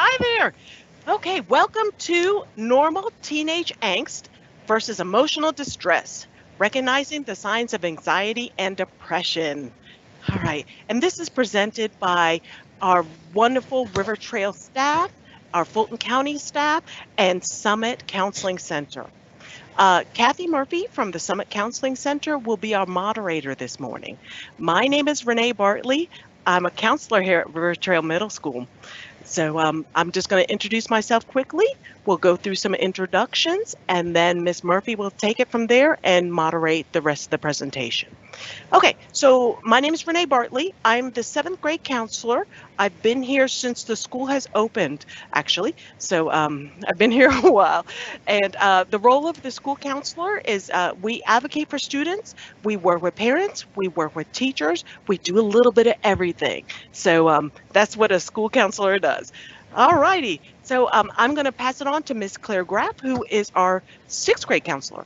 Hi there. Okay, welcome to Normal Teenage Angst versus Emotional Distress, recognizing the signs of anxiety and depression. All right, and this is presented by our wonderful River Trail staff, our Fulton County staff, and Summit Counseling Center. Kathy Murphy from the Summit Counseling Center will be our moderator this morning. My name is Renee Bartley. I'm a counselor here at River Trail Middle School. So I'm just going to introduce myself quickly. We'll go through some introductions, and then Miss Murphy will take it from there and moderate the rest of the presentation. Okay, so my name is Renee Bartley. I'm the seventh grade counselor. I've been here since the school has opened, actually. So I've been here a while. And the role of the school counselor is we advocate for students, we work with parents, we work with teachers, we do a little bit of everything. So that's what a school counselor does. All righty. So I'm going to pass it on to Miss Claire Graff, who is our sixth grade counselor.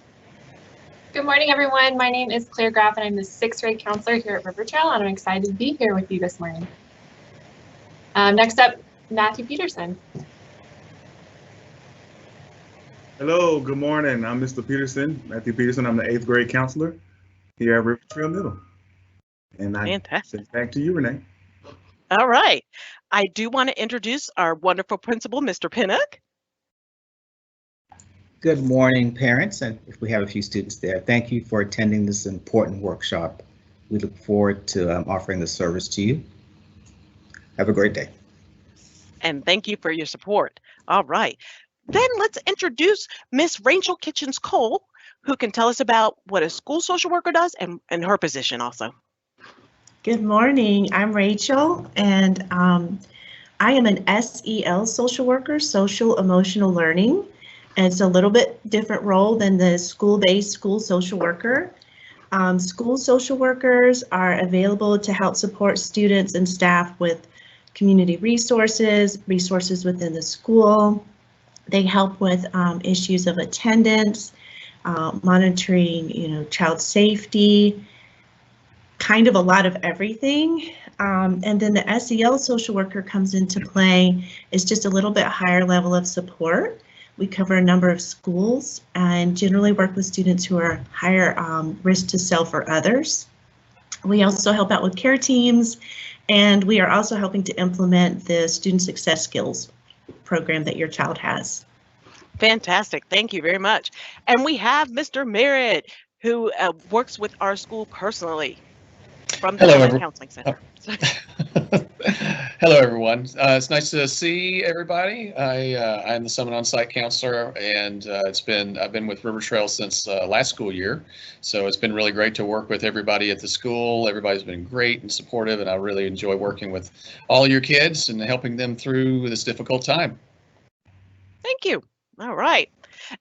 Good morning, everyone. My name is Claire Graff, and I'm the sixth grade counselor here at River Trail, and I'm excited to be here with you this morning. Next up, Matthew Peterson. Hello, good morning. I'm Mr. Peterson, Matthew Peterson. I'm the eighth grade counselor here at River Trail Middle. And I send it back to you, Renee. All right. I do want to introduce our wonderful principal, Mr. Pinnock. Good morning, parents, and if we have a few students there, thank you for attending this important workshop. We look forward to offering this service to you. Have a great day. And thank you for your support. All right. Then let's introduce Miss Rachel Kitchens Cole, who can tell us about what a school social worker does and her position also. Good morning. I'm Rachel, and I am an SEL social worker, social emotional learning. And it's a little bit different role than the school-based school social worker. School social workers are available to help support students and staff with community resources within the school. They help with issues of attendance, monitoring, child safety, kind of a lot of everything. And then the SEL social worker comes into play. It's just a little bit higher level of support. We cover a number of schools and generally work with students who are higher risk to self or others. We also help out with care teams, and we are also helping to implement the student success skills program that your child has. Fantastic. Thank you very much. And we have Mr. Merritt, who works with our school personally from the Summit Counseling Center. Hello, everyone. It's nice to see everybody. I'm the Summit on-site counselor, and I've been with River Trail since last school year. So it's been really great to work with everybody at the school. Everybody's been great and supportive, and I really enjoy working with all your kids and helping them through this difficult time. Thank you. All right.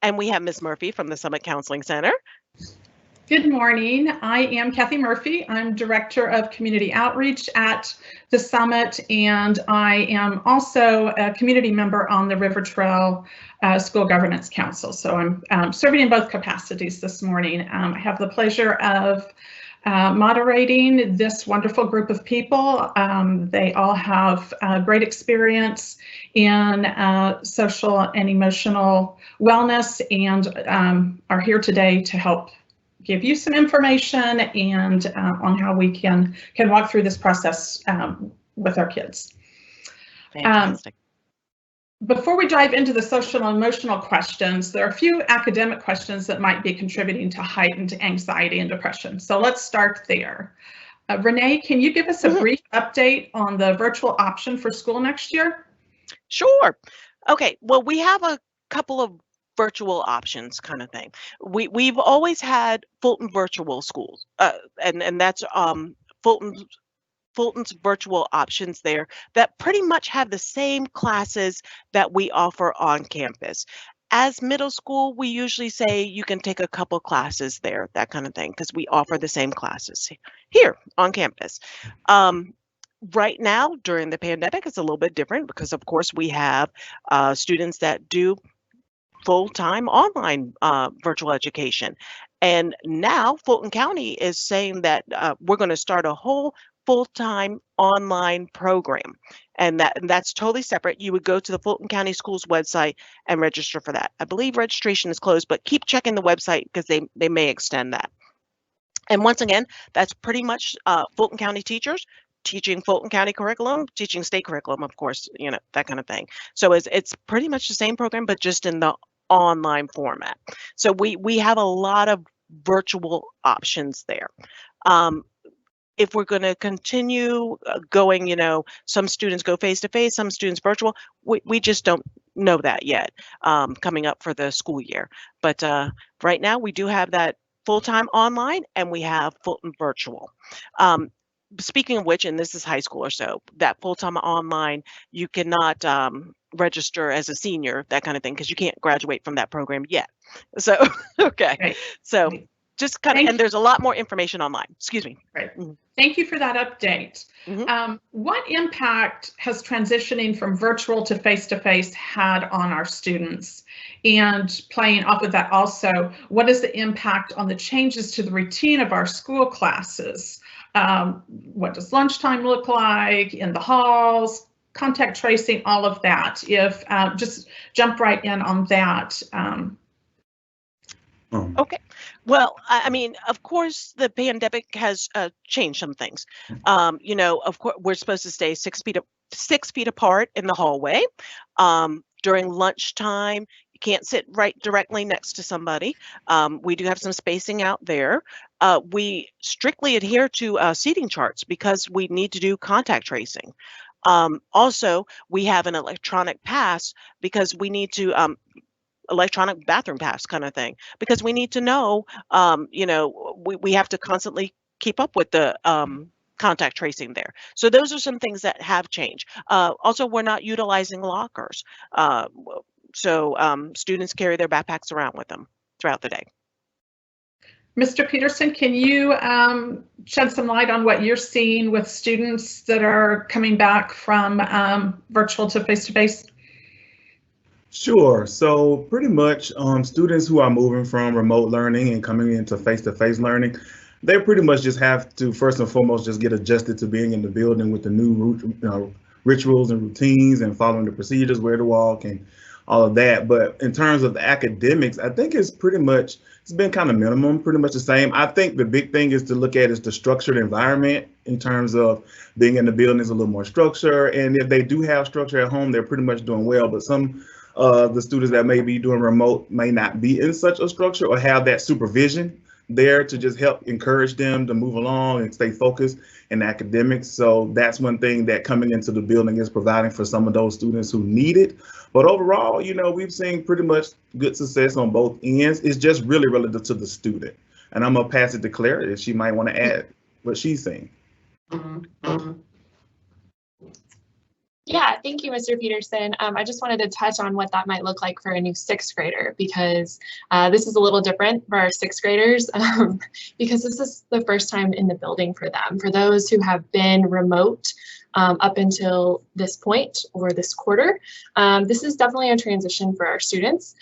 And we have Ms. Murphy from the Summit Counseling Center. Good morning. I am Kathy Murphy. I'm Director of Community Outreach at the Summit, and I am also a community member on the River Trail School Governance Council. So I'm serving in both capacities this morning. I have the pleasure of moderating this wonderful group of people. They all have great experience in social and emotional wellness and are here today to help give you some information and on how we can walk through this process with our kids. Fantastic. Before we dive into the social and emotional questions, there are a few academic questions that might be contributing to heightened anxiety and depression. So let's start there. Renee, can you give us a brief update on the virtual option for school next year? Sure. Okay, well, we have a couple of virtual options kind of thing. We've always had Fulton virtual schools, and that's Fulton's virtual options there that pretty much have the same classes that we offer on campus. As middle school, we usually say you can take a couple classes there, that kind of thing, because we offer the same classes here on campus. Right now, during the pandemic, it's a little bit different because, of course, we have students that do full-time online virtual education. And now Fulton County is saying that we're going to start a whole full-time online program, and that's totally separate. You would go to the Fulton County Schools website and register for that. I believe registration is closed, but keep checking the website because they may extend that. And once again, that's pretty much Fulton County teachers teaching Fulton County curriculum, teaching state curriculum, of course, that kind of thing. So it's pretty much the same program, but just in the online format. So we have a lot of virtual options there. If we're going to continue going, some students go face-to-face, some students virtual, we just don't know that yet coming up for the school year. But right now we do have that full-time online and we have Fulton virtual. Speaking of which, and this is high school or so, that full-time online, you cannot register as a senior, that kind of thing, because you can't graduate from that program yet. So, okay. Right. So just kind of, and there's a lot more information online. Excuse me. Right. Thank you for that update. What impact has transitioning from virtual to face-to-face had on our students? And playing off of that also, what is the impact on the changes to the routine of our school classes? What does lunchtime look like in the halls, contact tracing, all of that? If just jump right in on that. Okay. Well, I mean, of course, the pandemic has changed some things. Of course, we're supposed to stay 6 feet apart in the hallway. During lunchtime, you can't sit right directly next to somebody. We do have some spacing out there. We strictly adhere to seating charts because we need to do contact tracing. Also, we have an electronic pass because we need to electronic bathroom pass kind of thing, because we need to know, we have to constantly keep up with the contact tracing there. So those are some things that have changed. Also, we're not utilizing lockers. So students carry their backpacks around with them throughout the day. Mr. Peterson, can you shed some light on what you're seeing with students that are coming back from virtual to face-to-face? Sure. So pretty much students who are moving from remote learning and coming into face-to-face learning, they pretty much just have to, first and foremost, just get adjusted to being in the building with the new rituals and routines and following the procedures, where to walk and all of that. But in terms of the academics, I think it's been kind of minimum, pretty much the same. I think the big thing is to look at is the structured environment in terms of being in the building is a little more structure. And if they do have structure at home, they're pretty much doing well. But some the students that may be doing remote may not be in such a structure or have that supervision there to just help encourage them to move along and stay focused in academics. So that's one thing that coming into the building is providing for some of those students who need it. But overall, we've seen pretty much good success on both ends. It's just really relative to the student. And I'm gonna pass it to Claire if she might want to add what she's saying. Yeah, thank you, Mr. Peterson. I just wanted to touch on what that might look like for a new 6th grader, because this is a little different for our 6th graders because this is the first time in the building for them. For those who have been remote up until this point or this quarter, this is definitely a transition for our students.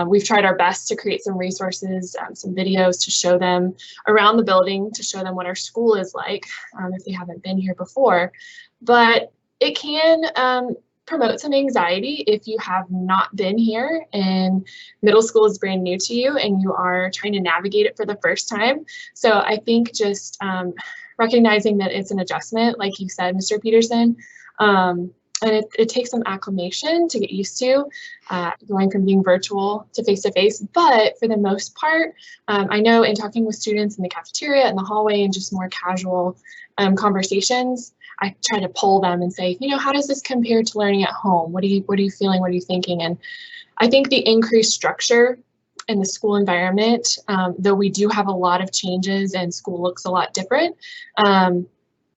We've tried our best to create some resources, some videos to show them around the building, to show them what our school is like if they haven't been here before. But it can promote some anxiety if you have not been here and middle school is brand new to you and you are trying to navigate it for the first time. So I think just recognizing that it's an adjustment, like you said, Mr. Peterson, and it takes some acclimation to get used to going from being virtual to face-to-face. But for the most part, I know in talking with students in the cafeteria and the hallway and just more casual conversations, I try to poll them and say, how does this compare to learning at home? What are you feeling? What are you thinking? And I think the increased structure in the school environment, though we do have a lot of changes and school looks a lot different,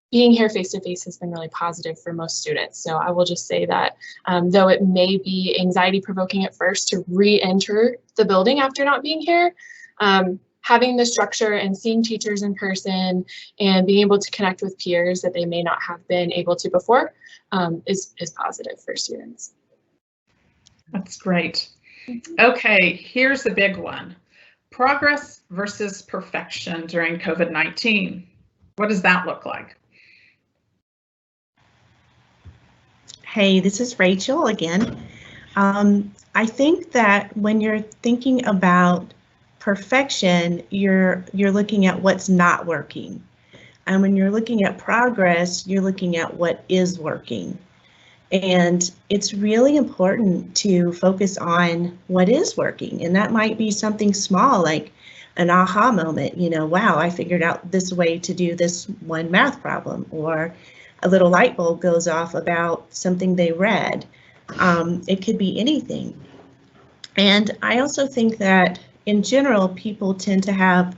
being here face-to-face has been really positive for most students. So I will just say that though it may be anxiety provoking at first to re-enter the building after not being here, having the structure and seeing teachers in person and being able to connect with peers that they may not have been able to before is positive for students. That's great. Okay, here's the big one. Progress versus perfection during COVID-19. What does that look like? Hey, this is Rachel again. I think that when you're thinking about perfection, you're looking at what's not working. And when you're looking at progress, you're looking at what is working. And it's really important to focus on what is working. And that might be something small, like an aha moment, wow, I figured out this way to do this one math problem, or a little light bulb goes off about something they read. It could be anything. And I also think that in general, people tend to have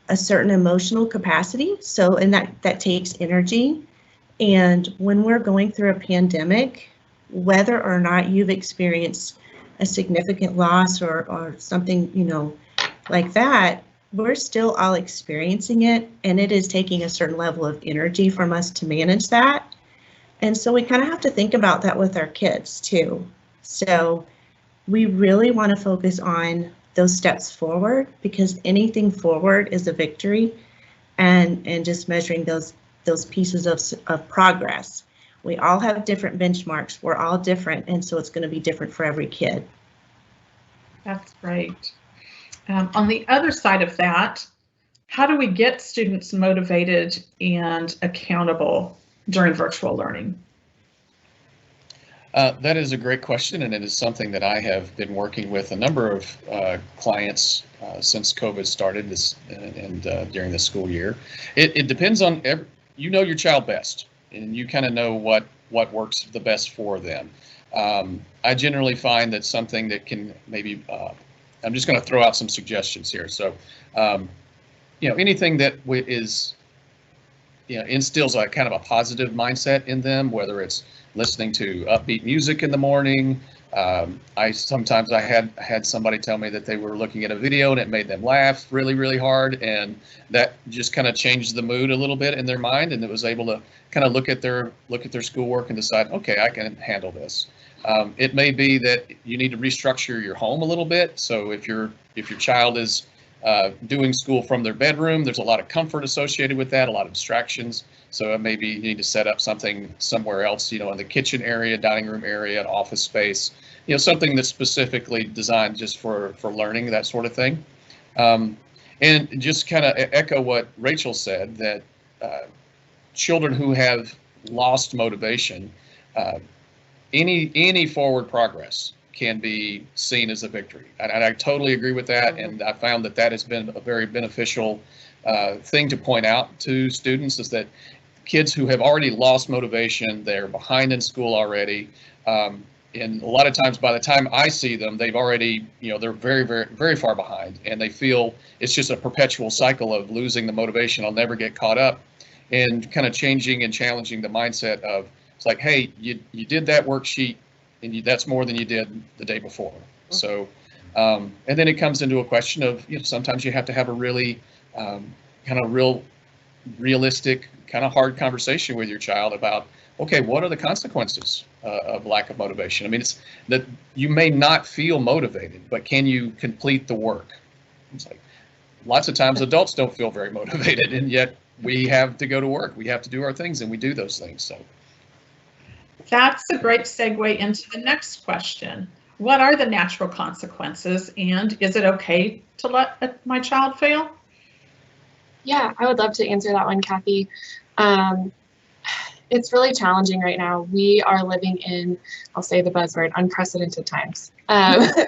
a certain emotional capacity. So, and that takes energy. And when we're going through a pandemic, whether or not you've experienced a significant loss or something, like that, we're still all experiencing it, and it is taking a certain level of energy from us to manage that. And so we kind of have to think about that with our kids too. So we really want to focus on those steps forward, because anything forward is a victory, and just measuring those pieces of progress. We all have different benchmarks. We're all different, and so it's going to be different for every kid. That's great. On the other side of that, how do we get students motivated and accountable during virtual learning? That is a great question, and it is something that I have been working with a number of clients since COVID started and during the school year. It depends on your child best, and you kind of know what works the best for them. I generally find that something that can maybe I'm just going to throw out some suggestions here. So, anything that is instills a kind of a positive mindset in them, whether it's listening to upbeat music in the morning. I had somebody tell me that they were looking at a video and it made them laugh really, really hard, and that just kind of changed the mood a little bit in their mind, and it was able to kind of look at their schoolwork and decide, okay, I can handle this. It may be that you need to restructure your home a little bit. So if your child is doing school from their bedroom, there's a lot of comfort associated with that, a lot of distractions. So maybe you need to set up something somewhere else, in the kitchen area, dining room area, an office space, something that's specifically designed just for learning, that sort of thing. And just kind of echo what Rachel said, that children who have lost motivation, any forward progress can be seen as a victory. And I totally agree with that. And I found that has been a very beneficial thing to point out to students, is that kids who have already lost motivation, they're behind in school already. And a lot of times by the time I see them, they've already, they're very, very, very far behind, and they feel it's just a perpetual cycle of losing the motivation. I'll never get caught up, and kind of changing and challenging the mindset of, it's like, hey, you did that worksheet, and that's more than you did the day before. So, and then it comes into a question of, sometimes you have to have a really realistic, kind of hard conversation with your child about, okay, what are the consequences of lack of motivation? I mean, it's that you may not feel motivated, but can you complete the work? It's like, lots of times adults don't feel very motivated, and yet we have to go to work. We have to do our things, and we do those things. So that's a great segue into the next question. What are the natural consequences, and is it okay to let my child fail? Yeah, I would love to answer that one, Kathy. It's really challenging right now. We are living in, I'll say the buzzword, unprecedented times.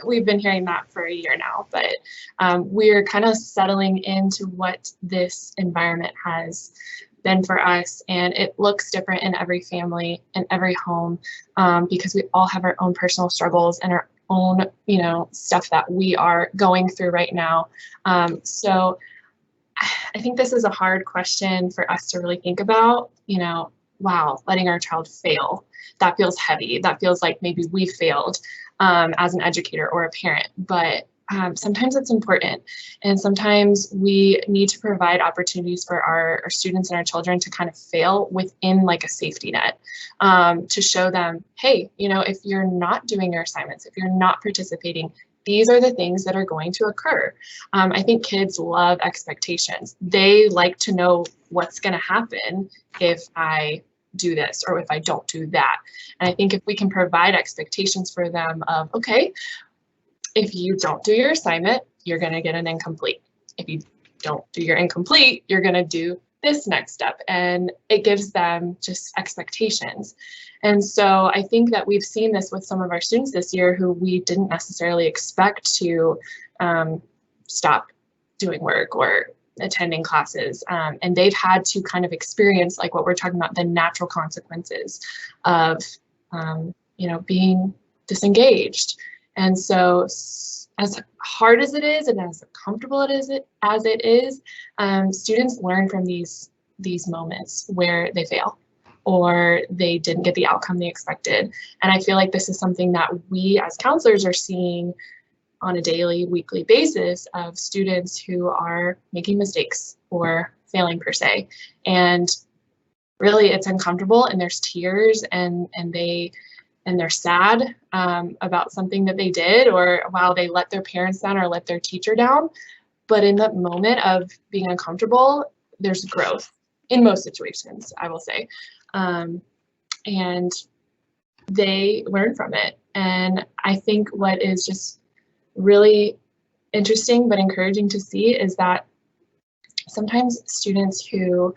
We've been hearing that for a year now, but we're kind of settling into what this environment has been for us, and it looks different in every family and every home, because we all have our own personal struggles and our own, stuff that we are going through right now. So I think this is a hard question for us to really think about. Wow, letting our child fail, that feels heavy. That feels like maybe we failed as an educator or a parent, but sometimes it's important. And sometimes we need to provide opportunities for our students and our children to kind of fail within like a safety net, to show them, hey, if you're not doing your assignments, if you're not participating, these are the things that are going to occur. I think kids love expectations. They like to know what's going to happen if I do this or if I don't do that. And I think if we can provide expectations for them of, okay, if you don't do your assignment, you're going to get an incomplete. If you don't do your incomplete, you're going to do this next step. And it gives them just expectations. And so I think that we've seen this with some of our students this year who we didn't necessarily expect to stop doing work or attending classes. And they've had to kind of experience, like what we're talking about, the natural consequences of, being disengaged. And so as hard as it is and as comfortable as it is, students learn from these moments where they fail or they didn't get the outcome they expected. And I feel like this is something that we as counselors are seeing on a daily, weekly basis of students who are making mistakes or failing per se. And really it's uncomfortable and there's tears and they're sad about something that they did, or while they let their parents down or let their teacher down. But in that moment of being uncomfortable, there's growth in most situations, I will say. And they learn from it. And I think what is just really interesting but encouraging to see is that sometimes students who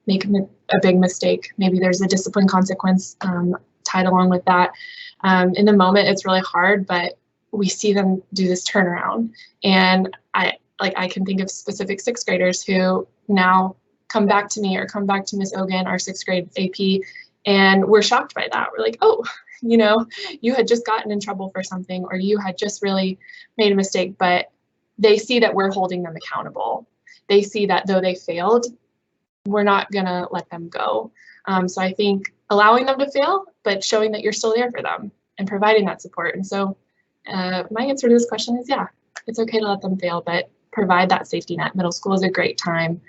make a big mistake, maybe there's a discipline consequence tied along with that. In the moment, it's really hard, but we see them do this turnaround. And I can think of specific sixth graders who now come back to me or come back to Miss Ogan, our sixth grade AP, and we're shocked by that. We're like, oh, you had just gotten in trouble for something, or you had just really made a mistake, but they see that we're holding them accountable. They see that though they failed, we're not gonna let them go. So I think allowing them to fail, but showing that you're still there for them and providing that support. And so my answer to this question is, yeah, it's okay to let them fail, but provide that safety net. Middle school is a great time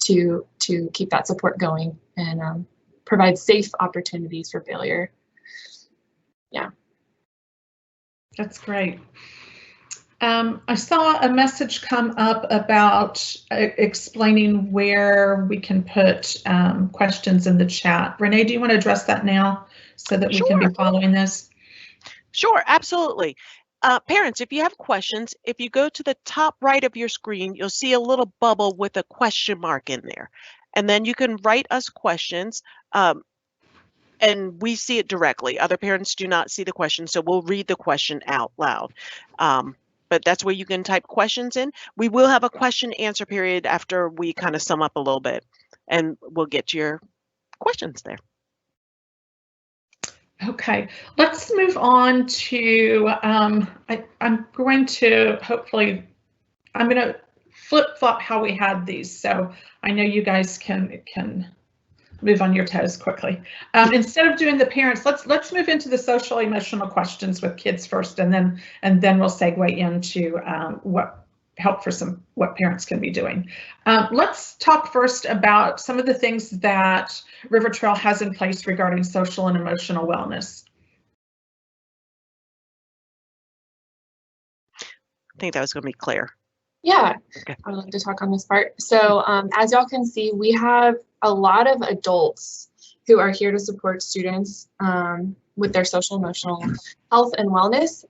to keep that support going and provide safe opportunities for failure. Yeah. That's great. I saw a message come up about explaining where we can put questions in the chat. Renee, do you want to address that now so that we can be following this? Sure, absolutely. Parents, if you have questions, if you go to the top right of your screen, you'll see a little bubble with a question mark in there. And then you can write us questions. And we see it directly. Other parents do not see the question, so we'll read the question out loud. But that's where you can type questions in. We will have a question answer period after we kind of sum up a little bit, and we'll get to your questions there. Okay, let's move on to, I'm going to flip-flop how we had these, so I know you guys can move on your toes quickly. Instead of doing the parents, let's move into the social emotional questions with kids first, and then we'll segue into what parents can be doing. Let's talk first about some of the things that River Trail has in place regarding social and emotional wellness. I think that was going to be Claire. Yeah, Okay. I would love to talk on this part. So as y'all can see, we have a lot of adults who are here to support students with their social emotional health and wellness.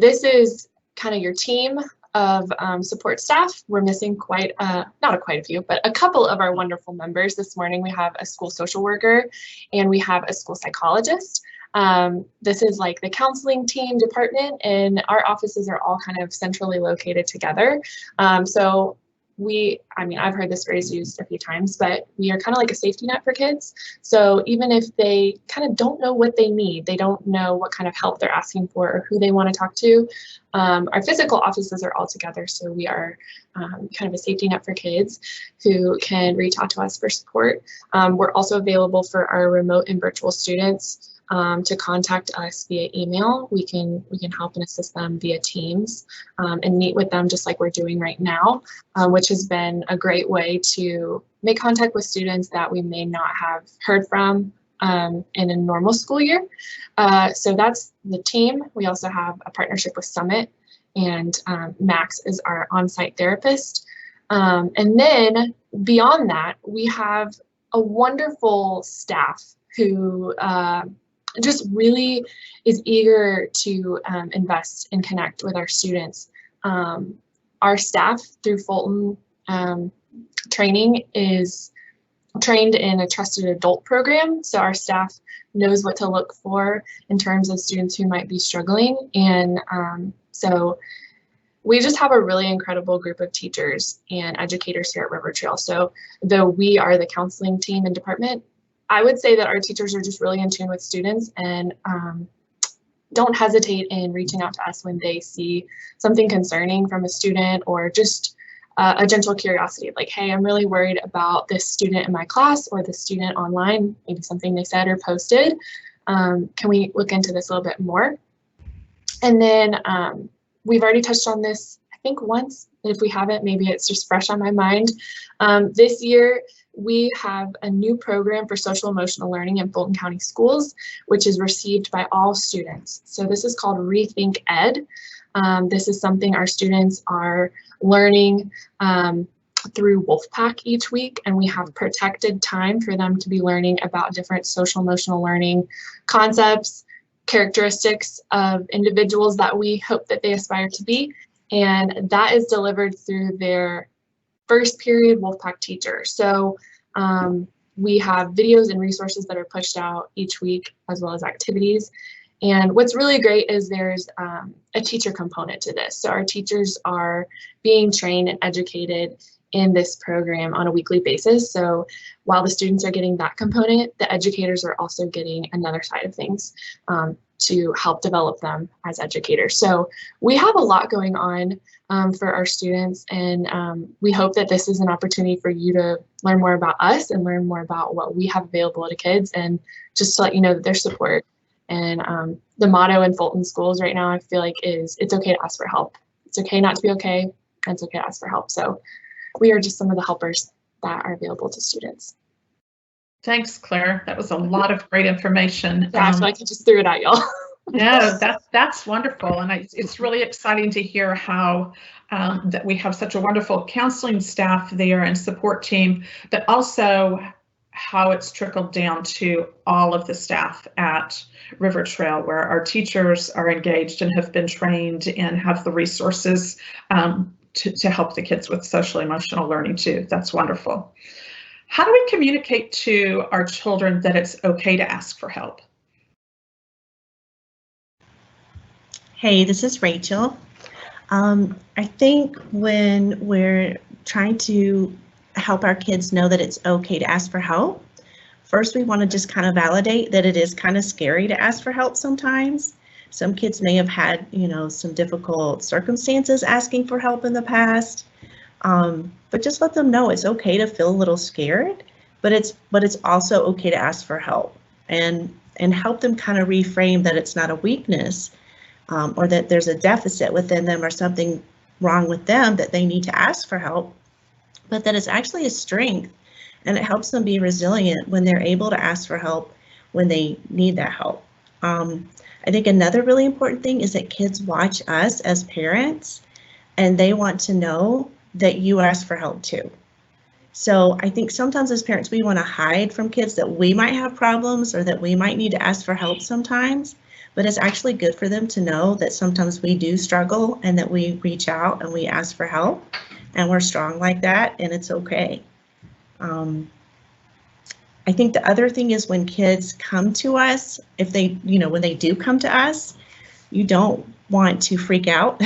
This is kind of your team of support staff. We're missing not quite a few, but a couple of our wonderful members. This morning we have a school social worker and we have a school psychologist. This is like the counseling team department, and our offices are all kind of centrally located together. I've heard this phrase used a few times, but we are kind of like a safety net for kids. So even if they kind of don't know what they need, they don't know what kind of help they're asking for or who they want to talk to, our physical offices are all together. So we are kind of a safety net for kids who can reach out to us for support. We're also available for our remote and virtual students to contact us via email. We can help and assist them via Teams and meet with them just like we're doing right now, which has been a great way to make contact with students that we may not have heard from in a normal school year. So that's the team. We also have a partnership with Summit, and Max is our on-site therapist. And then beyond that, we have a wonderful staff who just really is eager to invest and connect with our students. Our staff through Fulton training is trained in a trusted adult program, so our staff knows what to look for in terms of students who might be struggling, and so we just have a really incredible group of teachers and educators here at River Trail. So though we are the counseling team and department, I would say that our teachers are just really in tune with students and don't hesitate in reaching out to us when they see something concerning from a student, or just a gentle curiosity of like, hey, I'm really worried about this student in my class or this student online, maybe something they said or posted. Can we look into this a little bit more? And then we've already touched on this, I think, once. If we haven't, maybe it's just fresh on my mind. This year, we have a new program for social emotional learning in Fulton County Schools, which is received by all students. So this is called Rethink Ed. This is something our students are learning through Wolfpack each week, and we have protected time for them to be learning about different social emotional learning concepts, characteristics of individuals that we hope that they aspire to be, and that is delivered through their first period Wolfpack teacher. So we have videos and resources that are pushed out each week, as well as activities. And what's really great is there's a teacher component to this. So our teachers are being trained and educated in this program on a weekly basis. So while the students are getting that component, the educators are also getting another side of things to help develop them as educators. So we have a lot going on for our students, and we hope that this is an opportunity for you to learn more about us and learn more about what we have available to kids, and just to let you know that there's support. And the motto in Fulton schools right now, I feel like, is it's okay to ask for help. It's okay not to be okay, and it's okay to ask for help. So we are just some of the helpers that are available to students. Thanks, Claire. That was a lot of great information. Yeah, I feel like I just threw it at y'all. No, that's wonderful, and it's really exciting to hear how that we have such a wonderful counseling staff there and support team, but also how it's trickled down to all of the staff at River Trail, where our teachers are engaged and have been trained and have the resources to help the kids with social emotional learning too. That's wonderful. How do we communicate to our children that it's okay to ask for help? Hey, this is Rachel. I think when we're trying to help our kids know that it's okay to ask for help, first we want to just kind of validate that it is kind of scary to ask for help sometimes. Some kids may have had, some difficult circumstances asking for help in the past, but just let them know it's okay to feel a little scared, but it's also okay to ask for help, and help them kind of reframe that it's not a weakness, or that there's a deficit within them or something wrong with them that they need to ask for help, but that it's actually a strength, and it helps them be resilient when they're able to ask for help when they need that help. I think another really important thing is that kids watch us as parents, and they want to know that you ask for help too. So I think sometimes as parents, we want to hide from kids that we might have problems or that we might need to ask for help sometimes, but it's actually good for them to know that sometimes we do struggle and that we reach out and we ask for help, and we're strong like that, and it's okay. I think the other thing is when kids come to us, if they, when they do come to us, you don't want to freak out.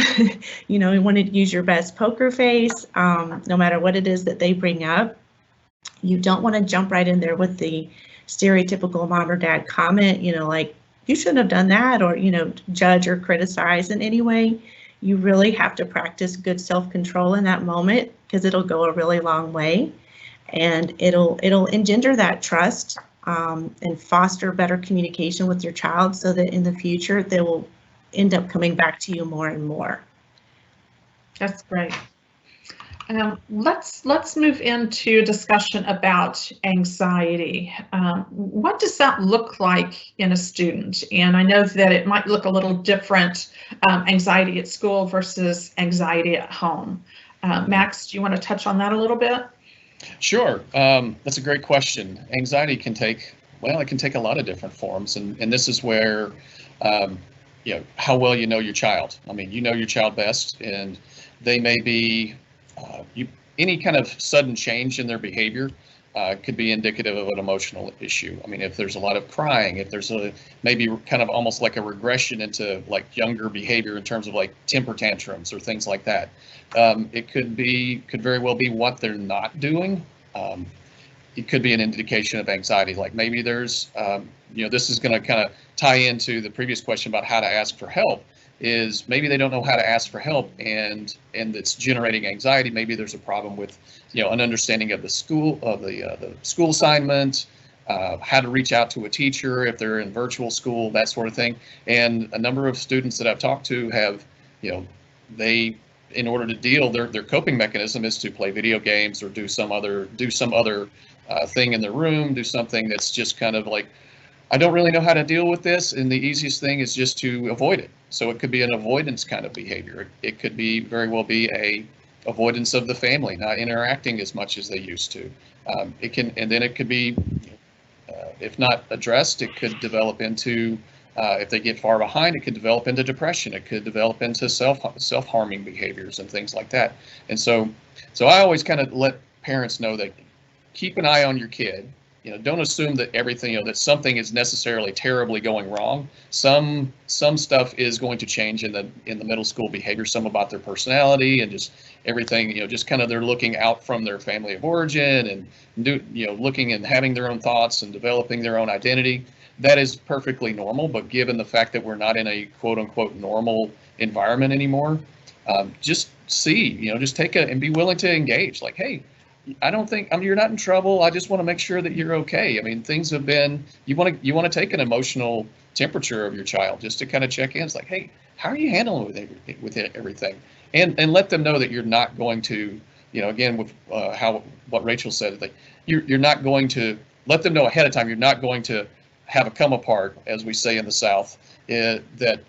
You want to use your best poker face, no matter what it is that they bring up. You don't want to jump right in there with the stereotypical mom or dad comment, like, you shouldn't have done that, or, judge or criticize in any way. You really have to practice good self-control in that moment, because it'll go a really long way, and it'll engender that trust and foster better communication with your child, so that in the future they will end up coming back to you more and more. That's great. Let's move into a discussion about anxiety. What does that look like in a student? And I know that it might look a little different, anxiety at school versus anxiety at home. Max, do you want to touch on that a little bit? Sure. That's a great question. Anxiety can take, well, it can take a lot of different forms. And this is where, how well you know your child. I mean, you know your child best, and they may be, any kind of sudden change in their behavior could be indicative of an emotional issue. I mean, if there's a lot of crying, if there's maybe kind of almost like a regression into like younger behavior in terms of like temper tantrums or things like that. It could very well be what they're not doing. It could be an indication of anxiety. Like maybe there's, this is going to kind of tie into the previous question about how to ask for help. Is maybe they don't know how to ask for help, and it's generating anxiety. Maybe there's a problem with, an understanding of the school assignment, how to reach out to a teacher if they're in virtual school, that sort of thing. And a number of students that I've talked to have, they, in order to deal, their coping mechanism is to play video games or do some other thing in their room, do something that's just kind of like, I don't really know how to deal with this, and the easiest thing is just to avoid it. So it could be an avoidance kind of behavior. It could be very well be a avoidance of the family, not interacting as much as they used to. And then it could be, if not addressed, it could develop into, if they get far behind, it could develop into depression. It could develop into self-harming behaviors and things like that. And so I always kind of let parents know that keep an eye on your kid. Don't assume that everything, that something is necessarily terribly going wrong. Some stuff is going to change in the middle school behavior, some about their personality and just everything, just kind of they're looking out from their family of origin and looking and having their own thoughts and developing their own identity. That is perfectly normal, but given the fact that we're not in a quote unquote normal environment anymore, just just take and be willing to engage. Like, hey, I don't think, you're not in trouble. I just want to make sure that you're okay. I mean, things have been, you want to take an emotional temperature of your child just to kind of check in. It's like, hey, how are you handling with everything? And let them know that you're not going to, again, with what Rachel said, like you're not going to let them know ahead of time. You're not going to have a come apart, as we say in the South, that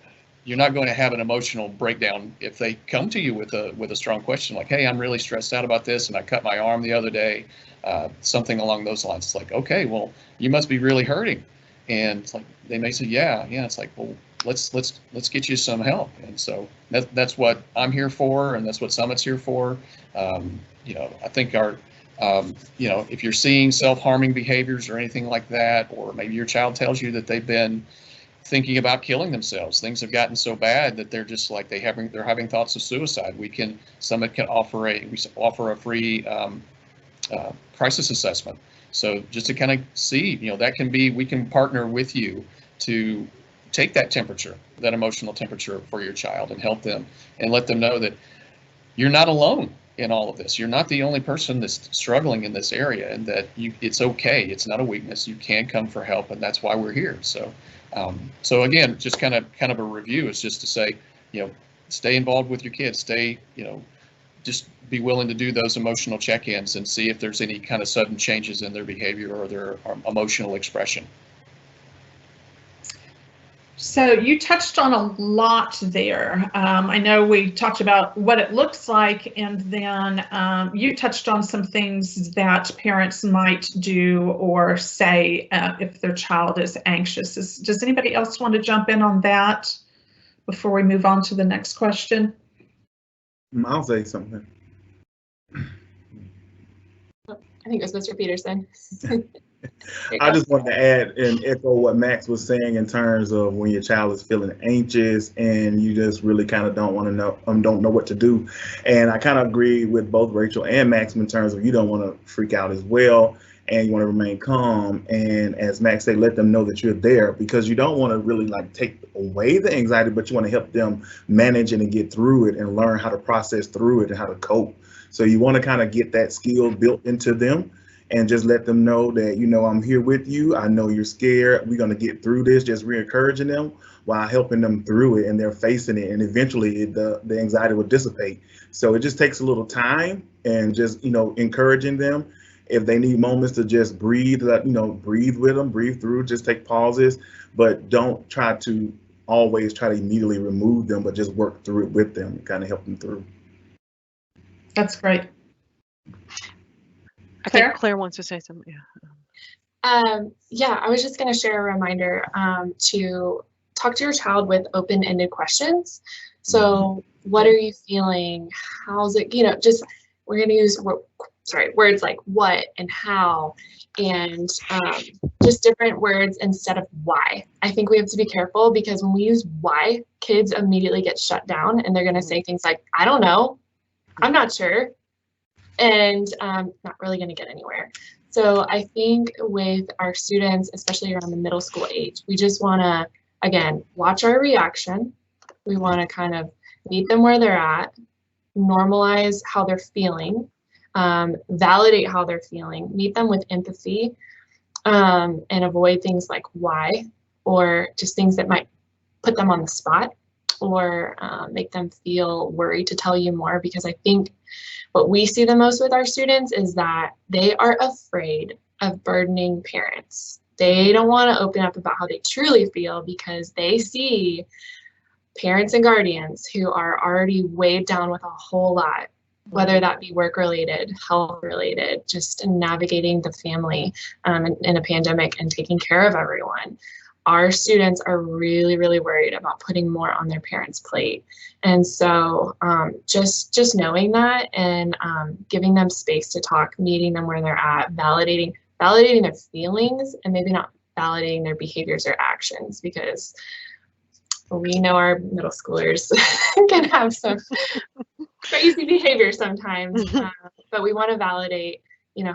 you're not going to have an emotional breakdown if they come to you with a strong question like, hey, I'm really stressed out about this and I cut my arm the other day, something along those lines. It's like, okay, well, you must be really hurting. And it's like, they may say, yeah. It's like, well, let's get you some help. And so that's what I'm here for, and that's what Summit's here for. I think if you're seeing self-harming behaviors or anything like that, or maybe your child tells you that they've been thinking about killing themselves, things have gotten so bad that they're just like they're having thoughts of suicide. Summit can offer a free crisis assessment. So just to kind of see, we can partner with you to take that temperature, that emotional temperature for your child, and help them and let them know that you're not alone in all of this. You're not the only person that's struggling in this area, and that it's okay. It's not a weakness. You can come for help, and that's why we're here. So again, just kind of a review is just to say, stay involved with your kids. Just be willing to do those emotional check-ins and see if there's any kind of sudden changes in their behavior or their emotional expression. So you touched on a lot there. I know we talked about what it looks like, and then you touched on some things that parents might do or say if their child is anxious. Does anybody else want to jump in on that before we move on to the next question? I'll say something. I think it was Mr. Peterson. I just wanted to add and echo what Max was saying in terms of when your child is feeling anxious and you just really kind of don't know what to do. And I kind of agree with both Rachel and Max in terms of you don't want to freak out as well, and you want to remain calm. And as Max said, let them know that you're there, because you don't want to really like take away the anxiety, but you want to help them manage it and get through it and learn how to process through it and how to cope. So you want to kind of get that skill built into them. And just let them know that, I'm here with you. I know you're scared. We're going to get through this, just re-encouraging them while helping them through it, and they're facing it. And eventually the anxiety will dissipate. So it just takes a little time, and just, encouraging them. If they need moments to just breathe, breathe with them, breathe through, just take pauses, but don't try to immediately remove them, but just work through it with them and kind of help them through. That's great. I Claire? think Claire wants to say something. Yeah. Yeah, I was just going to share a reminder to talk to your child with open-ended questions. So what are you feeling? How's it, just we're going to use words like what and how, and just different words instead of why. I think we have to be careful because when we use why, kids immediately get shut down and they're going to say things like, I don't know, I'm not sure, and not really going to get anywhere. So I think with our students, especially around the middle school age, we just want to, again, watch our reaction. We want to kind of meet them where they're at, normalize how they're feeling, validate how they're feeling, meet them with empathy, and avoid things like why, or just things that might put them on the spot or make them feel worried to tell you more, because I think what we see the most with our students is that they are afraid of burdening parents. They don't want to open up about how they truly feel because they see parents and guardians who are already weighed down with a whole lot, whether that be work related, health related, just navigating the family in a pandemic and taking care of everyone. Our students are really, really worried about putting more on their parents' plate. And so just knowing that and giving them space to talk, meeting them where they're at, validating their feelings, and maybe not validating their behaviors or actions, because we know our middle schoolers can have some crazy behavior sometimes, but we want to validate,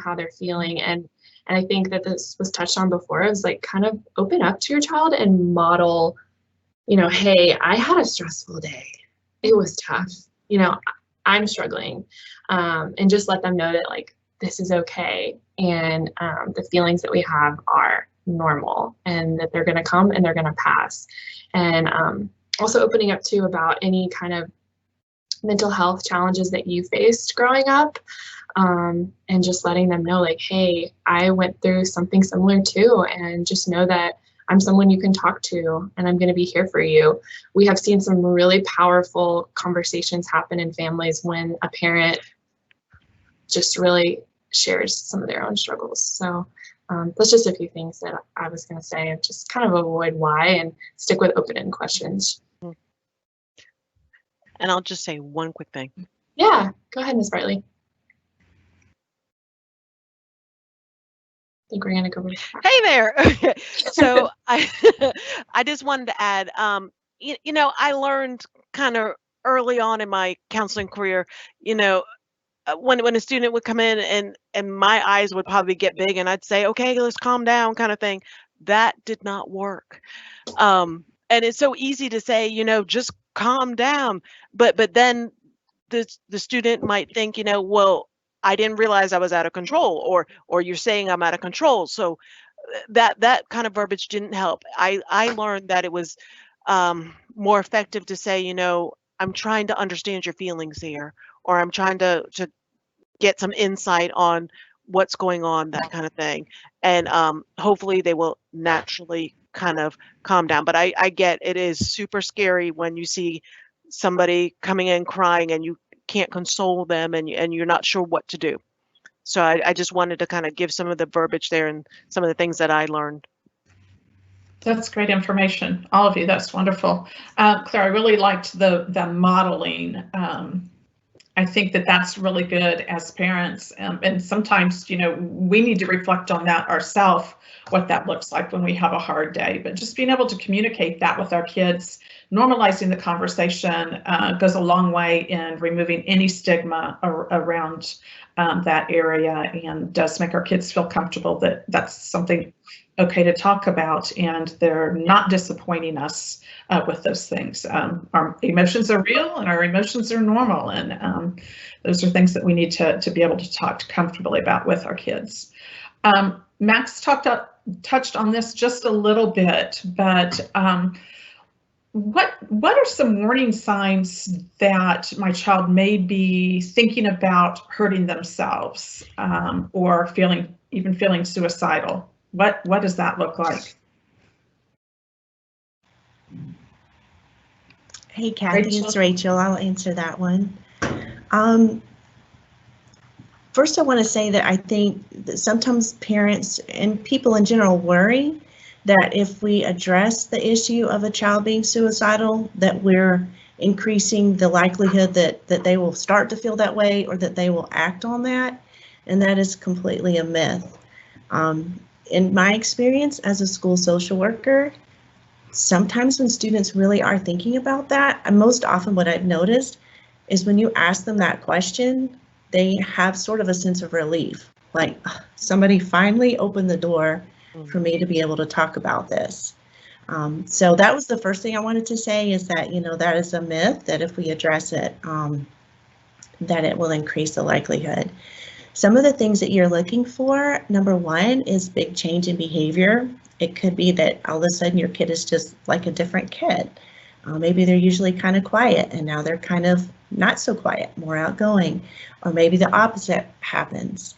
how they're feeling. And I think that this was touched on before, is like kind of open up to your child and model, hey, I had a stressful day. It was tough. I'm struggling. And just let them know that like, this is okay. And the feelings that we have are normal and that they're going to come and they're going to pass. And also opening up too about any kind of mental health challenges that you faced growing up. And just letting them know like, hey, I went through something similar too, and just know that I'm someone you can talk to and I'm going to be here for you. We have seen some really powerful conversations happen in families when a parent just really shares some of their own struggles. So that's just a few things that I was going to say, and just kind of avoid why and stick with open-ended questions. And I'll just say one quick thing. Yeah, go ahead, Ms. Bartley. I think we're gonna go. Hey there. So I just wanted to add, I learned kind of early on in my counseling career, when a student would come in and my eyes would probably get big and I'd say, okay, let's calm down, kind of thing. That did not work. And it's so easy to say, just calm down, but then the student might think, well, I didn't realize I was out of control, or you're saying I'm out of control. So that kind of verbiage didn't help. I learned that it was more effective to say, I'm trying to understand your feelings here, or I'm trying to get some insight on what's going on, that kind of thing. And hopefully they will naturally kind of calm down. But I get it is super scary when you see somebody coming in crying and you can't console them and you're not sure what to do. So I just wanted to kind of give some of the verbiage there and some of the things that I learned. That's great information, all of you. That's wonderful. Claire, I really liked the modeling. I think that that's really good as parents. And sometimes, we need to reflect on that ourselves, what that looks like when we have a hard day. But just being able to communicate that with our kids, normalizing the conversation goes a long way in removing any stigma around that area, and does make our kids feel comfortable that that's something okay to talk about, and they're not disappointing us with those things. Our emotions are real and our emotions are normal, and those are things that we need to be able to talk comfortably about with our kids. Max touched on this just a little bit, but what are some warning signs that my child may be thinking about hurting themselves, or feeling suicidal? What does that look like? Hey, Kathy, Rachel. it's Rachel. I'll answer that one. First, I want to say that I think that sometimes parents and people in general worry that if we address the issue of a child being suicidal, that we're increasing the likelihood that they will start to feel that way or that they will act on that. And that is completely a myth. In my experience as a school social worker, sometimes when students really are thinking about that, and most often what I've noticed is when you ask them that question, they have sort of a sense of relief, like somebody finally opened the door for me to be able to talk about this. So that was the first thing I wanted to say, is that, you know, that is a myth, that if we address it, that it will increase the likelihood. Some of the things that you're looking for, number one, is big change in behavior. It could be that all of a sudden your kid is just like a different kid. Maybe they're usually kind of quiet and now they're kind of not so quiet, more outgoing, or maybe the opposite happens.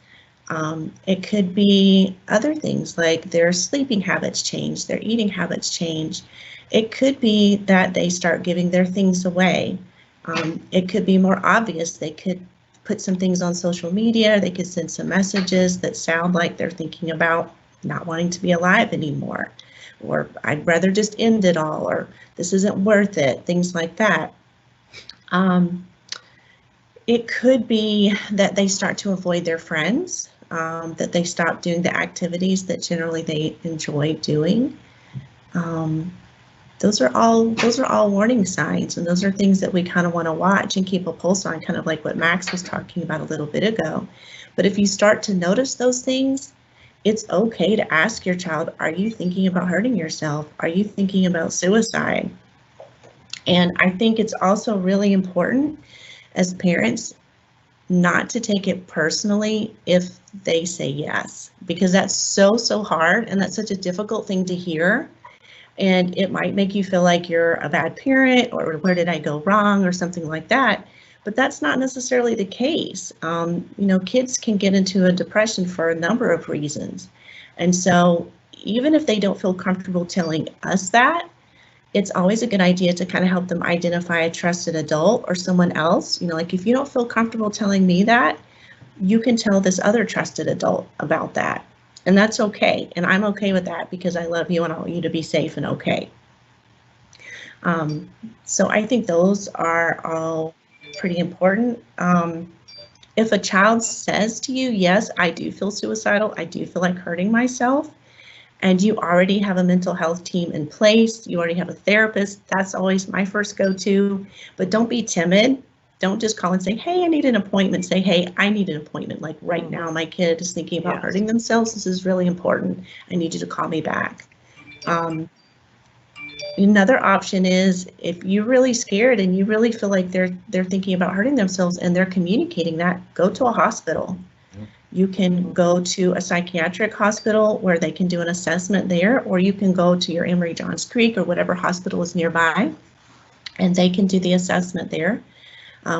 It could be other things like their sleeping habits change, their eating habits change. It could be that they start giving their things away. It could be more obvious. They could put some things on social media. They could send some messages that sound like they're thinking about not wanting to be alive anymore, or I'd rather just end it all, or this isn't worth it, things like that. It could be that they start to avoid their friends, that they stop doing the activities that generally they enjoy doing. Those are all warning signs, and those are things that we kind of want to watch and keep a pulse on, kind of like what Max was talking about a little bit ago. But if you start to notice those things, it's okay to ask your child, are you thinking about hurting yourself? Are you thinking about suicide? And I think it's also really important as parents not to take it personally if they say yes, because that's so hard and that's such a difficult thing to hear. And it might make you feel like you're a bad parent, or where did I go wrong, or something like that. But that's not necessarily the case. You know, kids can get into a depression for a number of reasons. And so even if they don't feel comfortable telling us that, it's always a good idea to kind of help them identify a trusted adult or someone else. You know, like if you don't feel comfortable telling me that, you can tell this other trusted adult about that. And that's okay. And I'm okay with that because I love you and I want you to be safe and okay. So I think those are all pretty important. If a child says to you, yes, I do feel suicidal, I do feel like hurting myself, and you already have a mental health team in place, you already have a therapist, that's always my first go-to. But don't be timid. Don't just call and say, hey, I need an appointment. Say, hey, I need an appointment. Like right now, my kid is thinking about hurting themselves. This is really important. I need you to call me back. Another option is if you're really scared and you really feel like they're thinking about hurting themselves and they're communicating that, go to a hospital. You can go to a psychiatric hospital where they can do an assessment there, or you can go to your Emory Johns Creek or whatever hospital is nearby, and they can do the assessment there.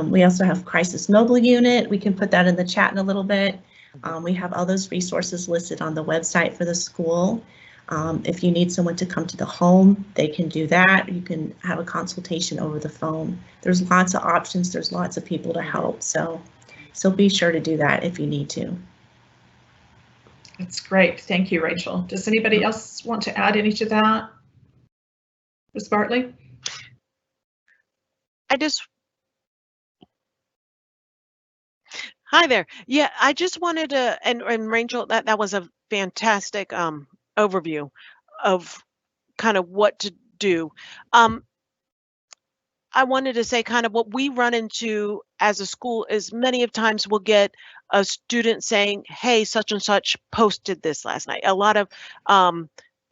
We also have Crisis Mobile Unit. We can put that in the chat in a little bit. We have all those resources listed on the website for the school. If you need someone to come to the home, they can do that. You can have a consultation over the phone. There's lots of options. There's lots of people to help. So be sure to do that if you need to. That's great. Thank you, Rachel. Does anybody else want to add any to that? Ms. Bartley? Hi there. Yeah, I just wanted to, and Rachel, that was a fantastic overview of kind of what to do. I wanted to say kind of what we run into as a school is many of times we'll get a student saying, hey, such and such posted this last night. A lot of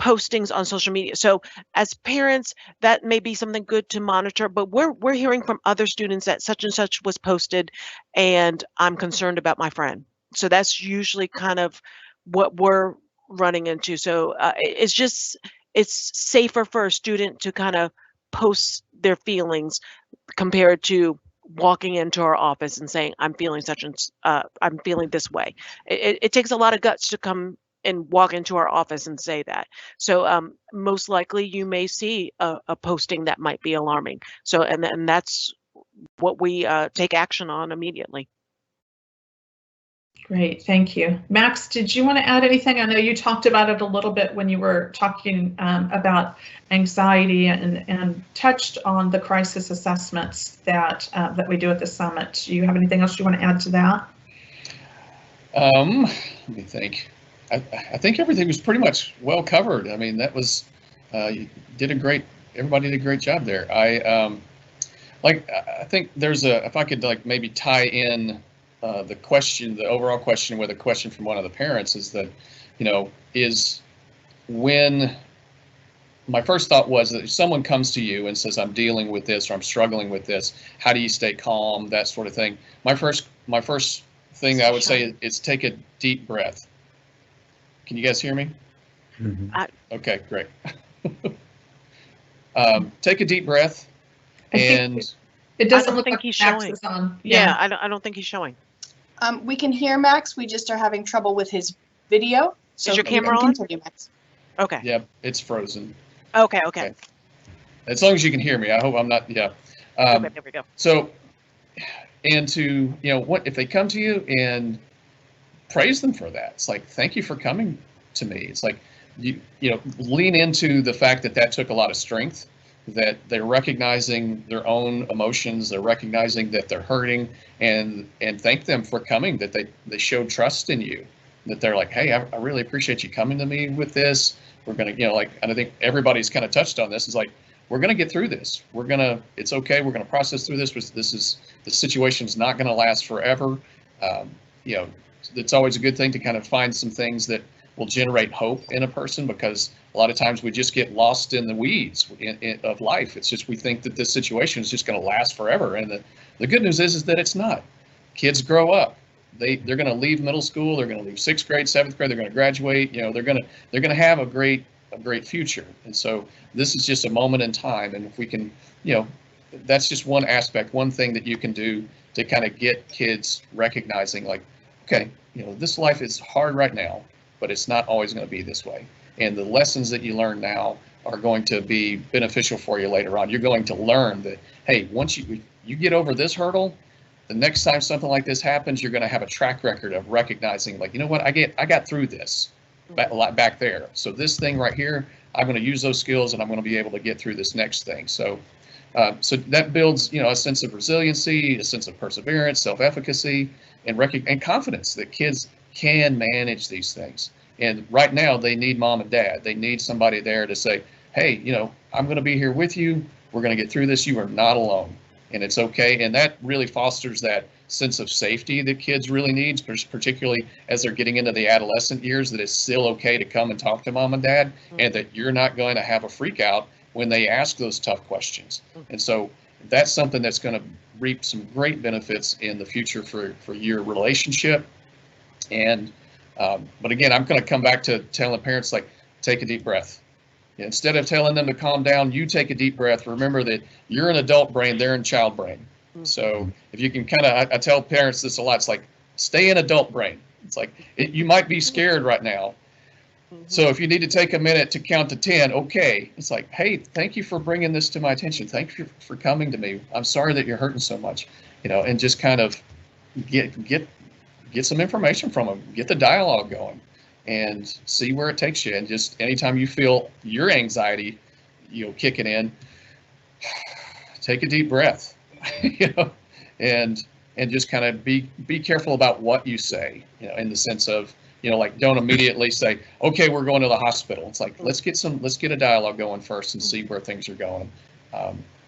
postings on social media. So as parents, that may be something good to monitor, but we're hearing from other students that such and such was posted and I'm concerned about my friend. So that's usually kind of what we're running into. So it's safer for a student to kind of post their feelings compared to walking into our office and saying, I'm feeling I'm feeling this way. It takes a lot of guts to come and walk into our office and say that. So most likely you may see a posting that might be alarming. So, and that's what we take action on immediately. Great, thank you. Max, did you want to add anything? I know you talked about it a little bit when you were talking about anxiety and touched on the crisis assessments that that we do at the summit. Do you have anything else you want to add to that? Let me think. I think everything was pretty much well covered. I mean, that was you did a great. Everybody did a great job there. I think there's a, if I could like maybe tie in the question, the overall question with a question from one of the parents is that, is when my first thought was that if someone comes to you and says, I'm dealing with this or I'm struggling with this, how do you stay calm, that sort of thing. My first thing I would say is take a deep breath. Can you guys hear me? Mm-hmm. Okay, great. Take a deep breath. And it doesn't look like he's Max showing. is on. Yeah, I don't think he's showing. We can hear Max. We just are having trouble with his video. So is your camera on? Continue, Max. Okay. Yeah, it's frozen. Okay. As long as you can hear me, I hope I'm not. Yeah. Okay, there we go. So, and to what if they come to you and praise them for that? It's like, thank you for coming to me. It's like you lean into the fact that took a lot of strength, that they're recognizing their own emotions, they're recognizing that they're hurting, and thank them for coming, that they showed trust in you, that they're like, hey, I really appreciate you coming to me with this. We're gonna, and I think everybody's kind of touched on this, is like, we're gonna get through this. It's okay. We're gonna process through this. The situation's not gonna last forever. It's always a good thing to kind of find some things that will generate hope in a person, because a lot of times we just get lost in the weeds of life. It's just we think that this situation is just going to last forever, and the good news is that it's not. Kids grow up. They're going to leave middle school. They're going to leave 6th grade, 7th grade. They're going to graduate. They're going to have a great future. And so this is just a moment in time. And if we can, that's just one aspect, one thing that you can do to kind of get kids recognizing, like, okay, this life is hard right now, but it's not always going to be this way. And the lessons that you learn now are going to be beneficial for you later on. You're going to learn that, hey, once you get over this hurdle, the next time something like this happens, you're going to have a track record of recognizing, like, you know what, I got through this back there. So this thing right here, I'm going to use those skills and I'm going to be able to get through this next thing. So that builds, a sense of resiliency, a sense of perseverance, self-efficacy, and confidence that kids can manage these things. And right now they need mom and dad. They need somebody there to say, hey, I'm going to be here with you. We're going to get through this. You are not alone, and it's okay. And that really fosters that sense of safety that kids really need, particularly as they're getting into the adolescent years, that it's still okay to come and talk to mom and dad, and that you're not going to have a freak out when they ask those tough questions. And so that's something that's going to reap some great benefits in the future for your relationship. And but again, I'm going to come back to telling parents, like, take a deep breath. Instead of telling them to calm down, you take a deep breath. Remember that you're an adult brain, they're in child brain. So if you can kind of, I tell parents this a lot, it's like, stay in adult brain. It's like, you might be scared right now. So if you need to take a minute to count to 10, okay. It's like, hey, thank you for bringing this to my attention. Thank you for coming to me. I'm sorry that you're hurting so much, and just kind of get some information from them, get the dialogue going, and see where it takes you. And just anytime you feel your anxiety, kicking in, take a deep breath, and just kind of be careful about what you say, in the sense of, like, don't immediately say, okay, we're going to the hospital. It's like, let's get a dialogue going first and see where things are going.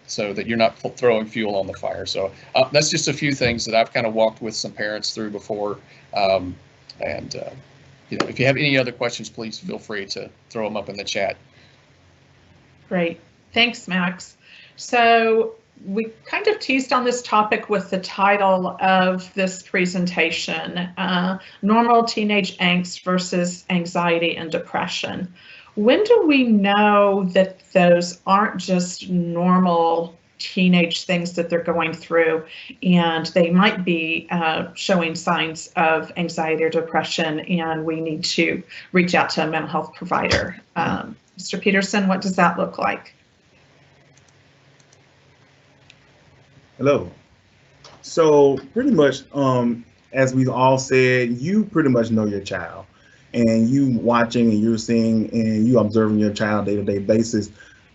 So that you're not throwing fuel on the fire. So that's just a few things that I've kind of walked with some parents through before. If you have any other questions, please feel free to throw them up in the chat. Great. Thanks, Max. So we kind of teased on this topic with the title of this presentation, Normal Teenage Angst versus Anxiety and Depression. When do we know that those aren't just normal teenage things that they're going through, and they might be showing signs of anxiety or depression, and we need to reach out to a mental health provider? Mr. Peterson, what does that look like? Hello. So pretty much, as we all said, you pretty much know your child, and you watching and you're seeing and you observing your child day-to-day basis.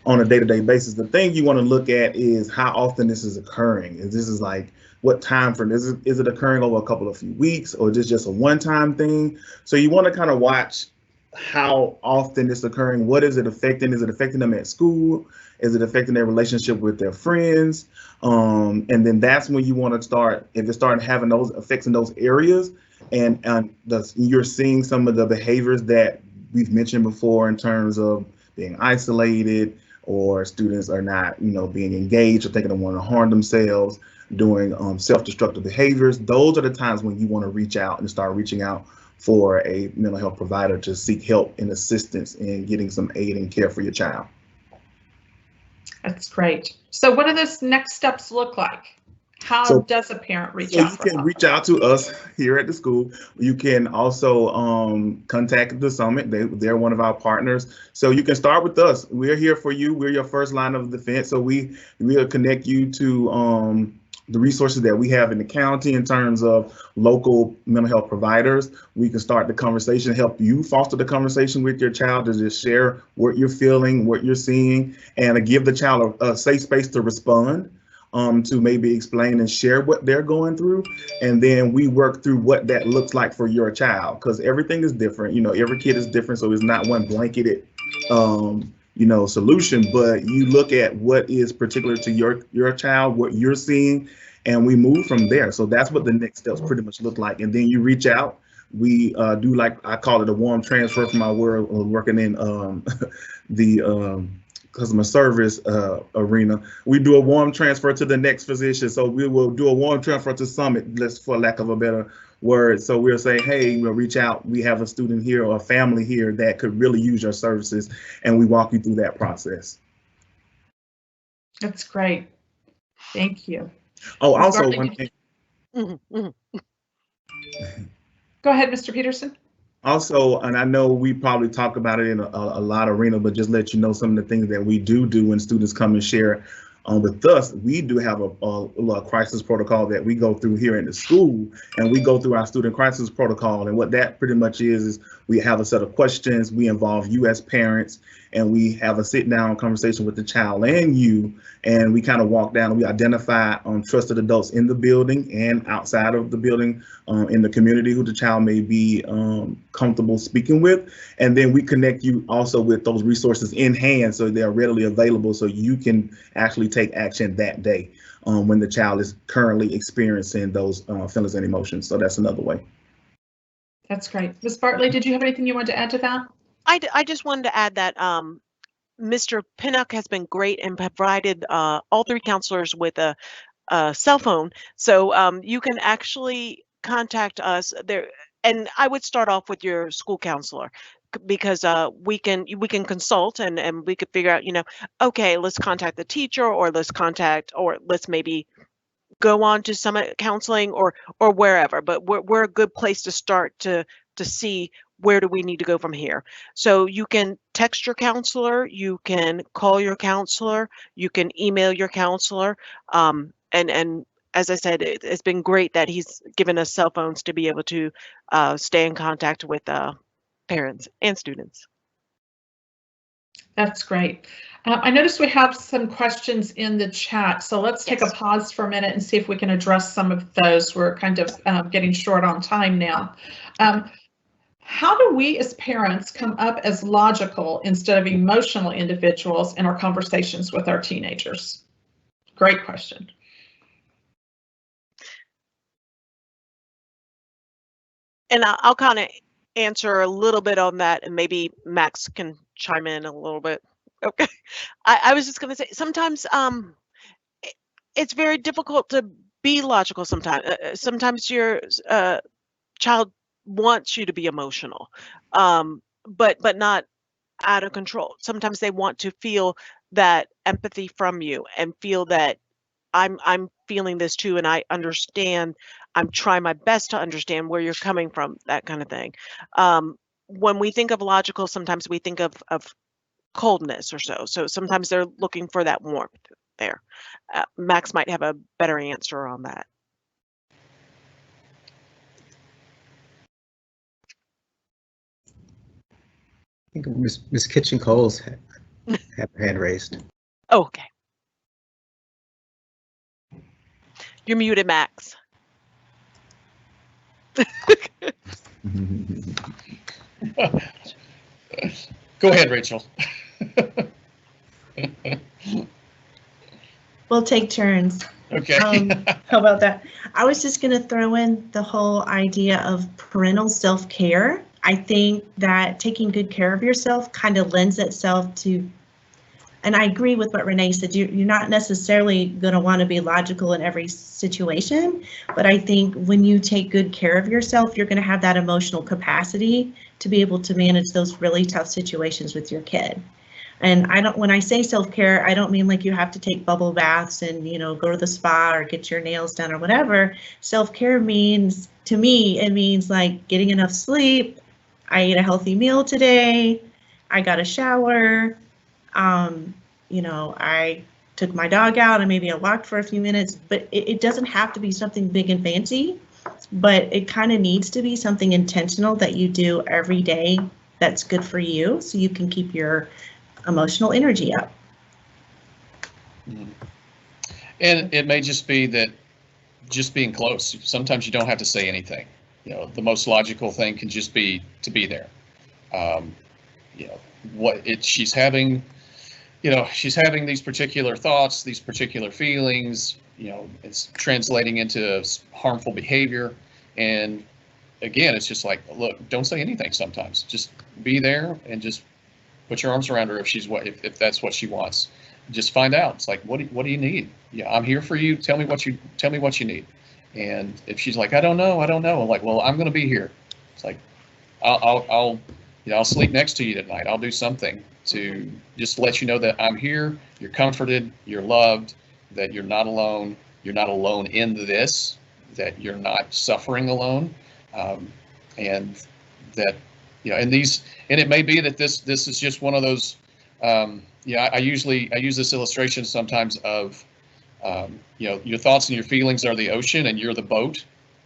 On a day-to-day basis, the thing you want to look at is how often this is occurring. Is this is like what time frame is it occurring over a couple of few weeks, or just a one-time thing? So you want to kind of watch how often it's occurring. What is it affecting? Is it affecting them at school? Is it affecting their relationship with their friends? And then that's when you want to start, if it's starting having those effects in those areas, and you're seeing some of the behaviors that we've mentioned before in terms of being isolated, or students are not, being engaged, or thinking they want to harm themselves, doing self-destructive behaviors. Those are the times when you want to reach out and start reaching out for a mental health provider to seek help and assistance in getting some aid and care for your child. That's great. So what do those next steps look like? How does a parent reach out? You can reach out to us here at the school. You can also contact the Summit. They're one of our partners. So you can start with us. We're here for you. We're your first line of defense. So we'll connect you to the resources that we have in the county in terms of local mental health providers. We can start the conversation, help you foster the conversation with your child to just share what you're feeling, what you're seeing, and give the child a safe space to respond, to maybe explain and share what they're going through. And then we work through what that looks like for your child, because everything is different. Every kid is different, so it's not one blanketed solution, but you look at what is particular to your child, what you're seeing, and we move from there. So that's what the next steps pretty much look like. And then you reach out. We do, like I call it, a warm transfer from my world of working in the customer service arena. We do a warm transfer to the next physician. So we will do a warm transfer to Summit, for lack of a better word. So we'll say, hey, we'll reach out. We have a student here or a family here that could really use your services, and we walk you through that process. That's great. Thank you. Oh, also one thing. Go ahead, Mr. Peterson. Also, and I know we probably talk about it in a lot of arena, but just let you know some of the things that we do when students come and share with us. We do have a crisis protocol that we go through here in the school, and we go through our student crisis protocol. And what that pretty much is we have a set of questions. We involve you as parents, and we have a sit down conversation with the child and you, and we kind of walk down and we identify trusted adults in the building and outside of the building, in the community, who the child may be comfortable speaking with. And then we connect you also with those resources in hand, so they're readily available, so you can actually take action that day when the child is currently experiencing those feelings and emotions. So that's another way. That's great. Ms. Bartley, did you have anything you wanted to add to that? I just wanted to add that Mr. Pinnock has been great and provided all three counselors with a cell phone. So you can actually contact us there. And I would start off with your school counselor, because we can consult and we could figure out, okay, let's contact the teacher, or let's maybe go on to Summit Counseling or wherever. But we're a good place to start to see where do we need to go from here. So you can text your counselor, you can call your counselor, you can email your counselor, and as I said, it's been great that he's given us cell phones to be able to stay in contact with parents and students. That's great. I noticed we have some questions in the chat, so let's take a pause for a minute and see if we can address some of those. We're kind of getting short on time now. How do we as parents come up as logical instead of emotional individuals in our conversations with our teenagers? Great question. And I'll kind of answer a little bit on that, and maybe Max can chime in a little bit. Okay. I was just going to say, sometimes it's very difficult to be logical sometimes. Sometimes your child wants you to be emotional, but not out of control. Sometimes they want to feel that empathy from you and feel that I'm feeling this too, and I understand. I'm trying my best to understand where you're coming from, that kind of thing. When we think of logical, sometimes we think of coldness or so. So sometimes they're looking for that warmth there. Max might have a better answer on that. think Miss Kitchen Coles had her hand raised. Okay. You're muted, Max. Go ahead, Rachel. We'll take turns. Okay. How about that? I was just going to throw in the whole idea of parental self-care. I think that taking good care of yourself kind of lends itself to, and I agree with what Renee said, you're not necessarily going to want to be logical in every situation, but I think when you take good care of yourself, you're going to have that emotional capacity to be able to manage those really tough situations with your kid. And when I say self-care, I don't mean like you have to take bubble baths and, go to the spa or get your nails done or whatever. Self-care means, to me, it means like getting enough sleep. I ate a healthy meal today. I got a shower. I took my dog out and maybe I walked for a few minutes, but it doesn't have to be something big and fancy, but it kind of needs to be something intentional that you do every day that's good for you so you can keep your emotional energy up. And it may just be that just being close. Sometimes you don't have to say anything. The most logical thing can just be to be there. She's having these particular thoughts, these particular feelings, it's translating into harmful behavior. And again, it's just like, look, don't say anything sometimes. Just be there and just put your arms around her if that's what she wants. Just find out. It's like, what do you need? Yeah, I'm here for you. Tell me what you need. And if she's like, I don't know. I'm like, well, I'm going to be here. It's like, I'll sleep next to you tonight. I'll do something to just let you know that I'm here. You're comforted. You're loved. That you're not alone. You're not alone in this. That you're not suffering alone. And that. And it may be that this is just one of those. I use this illustration sometimes of, your thoughts and your feelings are the ocean, and you're the boat,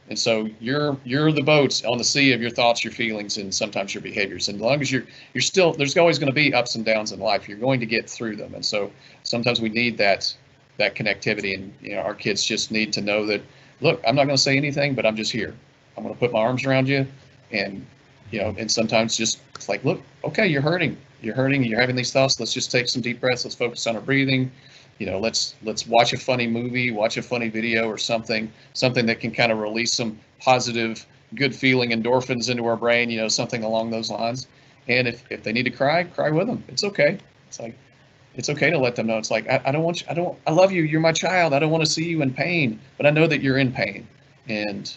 and so you're the boats on the sea of your thoughts, your feelings, and sometimes your behaviors. And as long as you're still, there's always going to be ups and downs in life. You're going to get through them, and so sometimes we need that connectivity. And our kids just need to know that, look, I'm not going to say anything, but I'm just here. I'm going to put my arms around you, and and sometimes just it's like, look, okay, you're hurting, you're having these thoughts. Let's just take some deep breaths. Let's focus on our breathing. Let's watch a funny movie, watch a funny video or something that can kind of release some positive, good feeling endorphins into our brain, something along those lines. And if they need to cry with them. It's okay. It's like, it's okay to let them know. It's like, I love you. You're my child. I don't want to see you in pain, but I know that you're in pain, and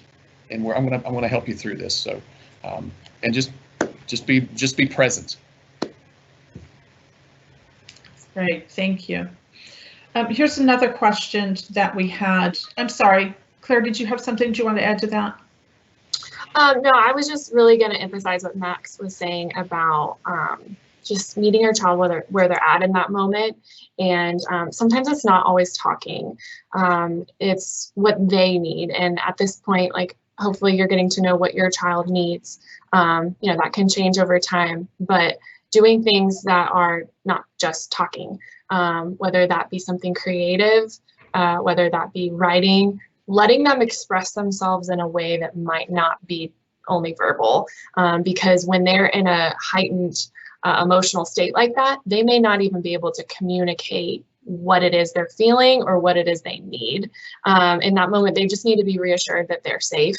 I'm going to help you through this. So, and just be present. Great, thank you. Here's another question that we had. I'm sorry, Claire, did you have something you want to add to that? No, I was just really going to emphasize what Max was saying about just meeting your child where they're at in that moment. And sometimes it's not always talking. It's what they need. And at this point, like, hopefully you're getting to know what your child needs. That can change over time, but doing things that are not just talking, whether that be something creative, whether that be writing, letting them express themselves in a way that might not be only verbal, because when they're in a heightened emotional state like that, they may not even be able to communicate what it is they're feeling or what it is they need. In that moment, they just need to be reassured that they're safe,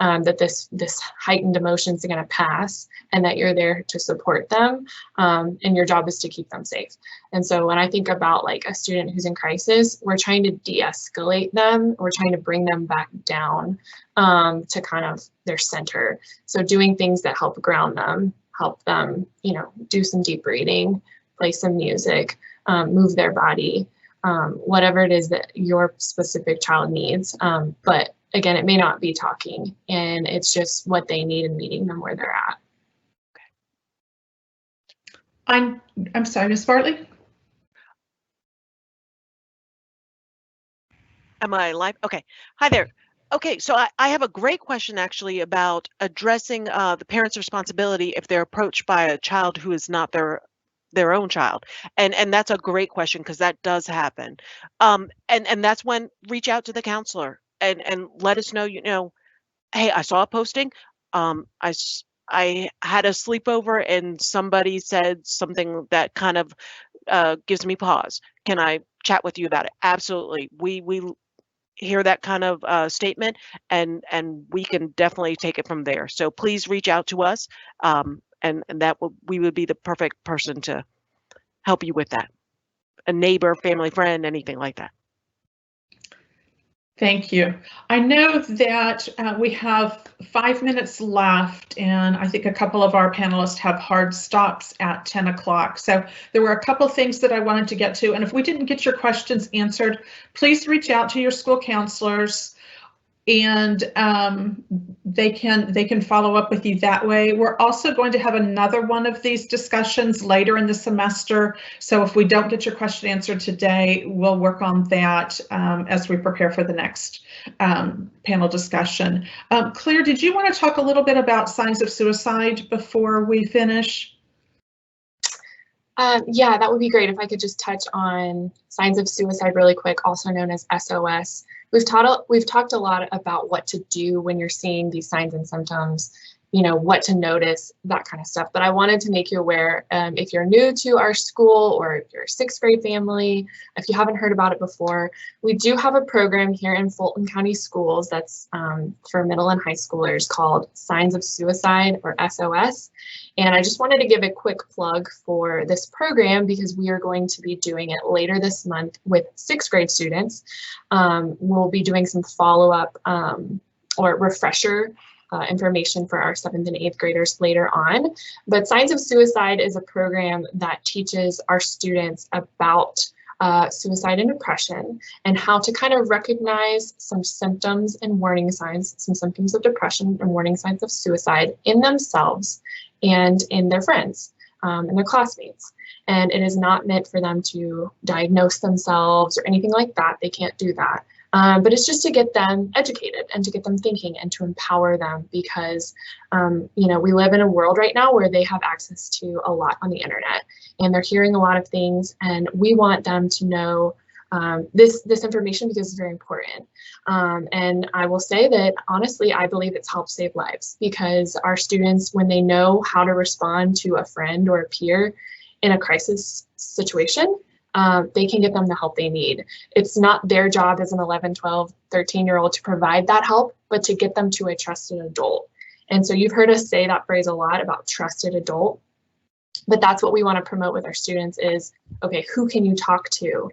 that this heightened emotions are going to pass, and that you're there to support them, and your job is to keep them safe. And so when I think about like a student who's in crisis, we're trying to de-escalate them, we're trying to bring them back down to kind of their center. So doing things that help ground them, help them, do some deep breathing, play some music, move their body, whatever it is that your specific child needs. But again, it may not be talking, and it's just what they need and meeting them where they're at. I'm sorry, Ms. Bartley? Am I live? Okay. Hi there. Okay, so I have a great question actually about addressing the parents' responsibility if they're approached by a child who is not their own child, and that's a great question because that does happen, and that's when reach out to the counselor and let us know, hey, I saw a posting, I had a sleepover and somebody said something that kind of gives me pause. Can I chat with you about it? Absolutely. We hear that kind of statement, and we can definitely take it from there. So please reach out to us, and we would be the perfect person to help you with that. A neighbor, family friend, anything like that. Thank you. I know that we have 5 minutes left, and I think a couple of our panelists have hard stops at 10 o'clock. So there were a couple of things that I wanted to get to, and if we didn't get your questions answered, please reach out to your school counselors, and they can follow up with you that way. We're also going to have another one of these discussions later in the semester. So if we don't get your question answered today, we'll work on that as we prepare for the next panel discussion. Claire, did you want to talk a little bit about signs of suicide before we finish? Yeah, that would be great if I could just touch on signs of suicide really quick, also known as SOS. We've talked a lot about what to do when you're seeing these signs and symptoms, what to notice, that kind of stuff. But I wanted to make you aware, if you're new to our school or if you're a 6th grade family, if you haven't heard about it before, we do have a program here in Fulton County Schools that's for middle and high schoolers called Signs of Suicide, or SOS. And I just wanted to give a quick plug for this program because we are going to be doing it later this month with 6th grade students. We'll be doing some follow-up or refresher information for our 7th and 8th graders later on. But Signs of Suicide is a program that teaches our students about suicide and depression and how to kind of recognize some symptoms and warning signs, some symptoms of depression and warning signs of suicide in themselves and in their friends and their classmates. And it is not meant for them to diagnose themselves or anything like that. They can't do that. But it's just to get them educated and to get them thinking and to empower them because, we live in a world right now where they have access to a lot on the internet and they're hearing a lot of things, and we want them to know this information because it's very important. And I will say that honestly, I believe it's helped save lives because our students, when they know how to respond to a friend or a peer in a crisis situation, they can get them the help they need. It's not their job as an 11, 12, 13-year-old to provide that help, but to get them to a trusted adult. And so you've heard us say that phrase a lot about trusted adult, but that's what we want to promote with our students is, okay, who can you talk to?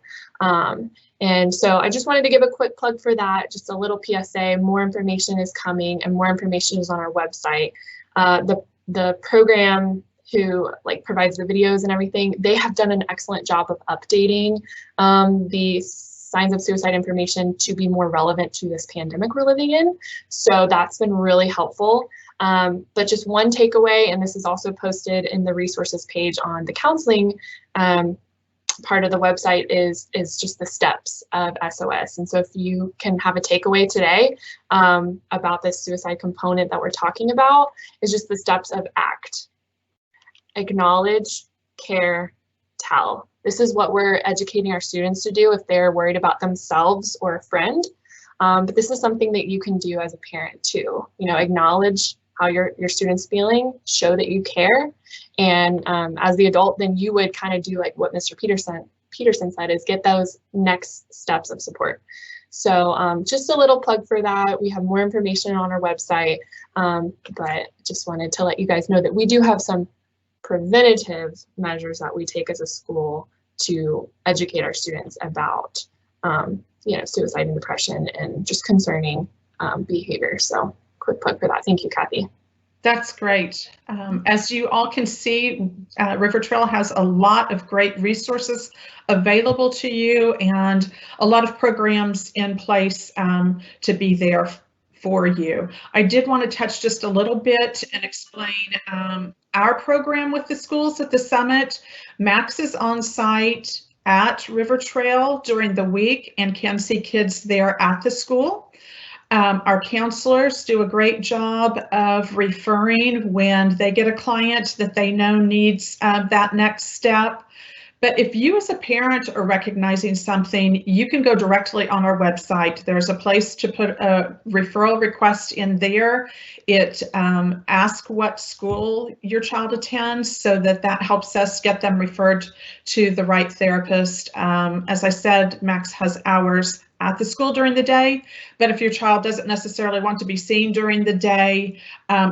And so I just wanted to give a quick plug for that, just a little PSA. More information is coming and more information is on our website. The program who provides the videos and everything, they have done an excellent job of updating the signs of suicide information to be more relevant to this pandemic we're living in. So that's been really helpful. But just one takeaway, and this is also posted in the resources page on the counseling part of the website, is just the steps of SOS. And so if you can have a takeaway today about this suicide component that we're talking about, is just the steps of ACT. Acknowledge, care, tell. This is what we're educating our students to do if they're worried about themselves or a friend. But this is something that you can do as a parent too. Acknowledge how your student's feeling, show that you care. And as the adult, then you would kind of do like what Mr. Peterson said, is get those next steps of support. So just a little plug for that. We have more information on our website, but just wanted to let you guys know that we do have some preventative measures that we take as a school to educate our students about suicide and depression and just concerning behavior. So quick plug for that. Thank you, Kathy. That's great. As you all can see, River Trail has a lot of great resources available to you and a lot of programs in place to be there for you. I did want to touch just a little bit and explain our program with the schools at the summit. Max is on site at River Trail during the week and can see kids there at the school. Our counselors do a great job of referring when they get a client that they know needs that next step. But if you as a parent are recognizing something, you can go directly on our website. There's a place to put a referral request in there. It asks what school your child attends, so that helps us get them referred to the right therapist. As I said, Max has hours at the school during the day, but if your child doesn't necessarily want to be seen during the day,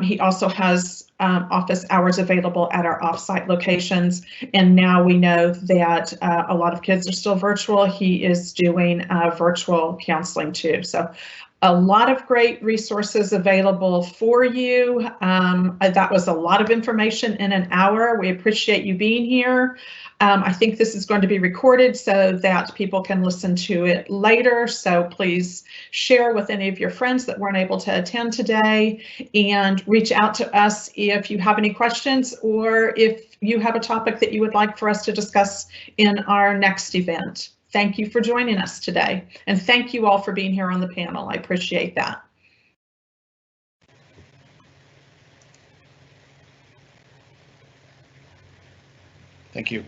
he also has office hours available at our offsite locations. And now we know that a lot of kids are still virtual. He is doing virtual counseling too. So a lot of great resources available for you. That was a lot of information in an hour. We appreciate you being here. I think this is going to be recorded so that people can listen to it later. So please share with any of your friends that weren't able to attend today, and reach out to us if you have any questions or if you have a topic that you would like for us to discuss in our next event. Thank you for joining us today, and thank you all for being here on the panel. I appreciate that. Thank you.